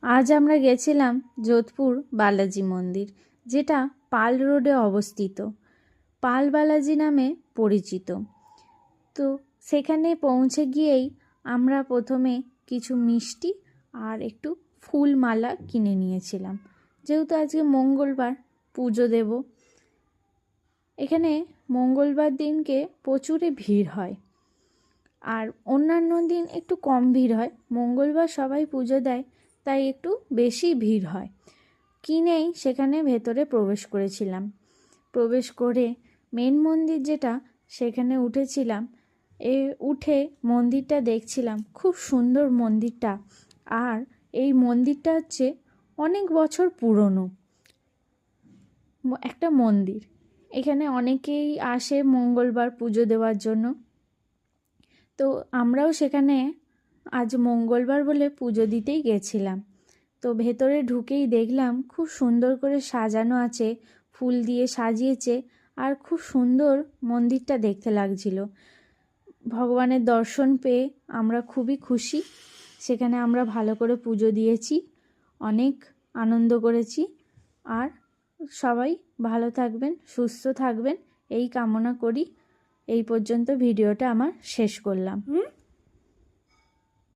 আজ আমরা গেছিলাম যোধপুর বালাজি মন্দির, যেটা পাল রোডে অবস্থিত, পাল বালাজি নামে পরিচিত। তো সেখানে পৌঁছে গিয়েই আমরা প্রথমে কিছু মিষ্টি আর একটু ফুলমালা কিনে নিয়েছিলাম, যেহেতু আজকে মঙ্গলবার পুজো দেব। এখানে মঙ্গলবার দিনকে প্রচুরই ভিড় হয়, আর অন্যান্য দিন একটু কম ভিড় হয়। মঙ্গলবার সবাই পুজো দেয়, তাই একটু বেশি ভিড় হয়। কিনেই সেখানে ভেতরে প্রবেশ করেছিলাম। প্রবেশ করে মেন মন্দির যেটা, সেখানে উঠেছিলাম। উঠে মন্দিরটা দেখছিলাম, খুব সুন্দর মন্দিরটা। আর এই মন্দিরটা হচ্ছে অনেক বছর পুরনো একটা মন্দির। এখানে অনেকেই আসে মঙ্গলবার পুজো দেওয়ার জন্য। তো আমরাও সেখানে আজ মঙ্গলবার বলে পুজো দিতেই গেছিলাম। তো ভেতরে ঢুকেই দেখলাম খুব সুন্দর করে সাজানো আছে, ফুল দিয়ে সাজিয়েছে, আর খুব সুন্দর মন্দিরটা দেখতে লাগছিল। ভগবানের দর্শন পেয়ে আমরা খুবই খুশি। সেখানে আমরা ভালো করে পুজো দিয়েছি, অনেক আনন্দ করেছি। আর সবাই ভালো থাকবেন, সুস্থ থাকবেন এই কামনা করি। এই পর্যন্ত ভিডিওটা আমার শেষ করলাম।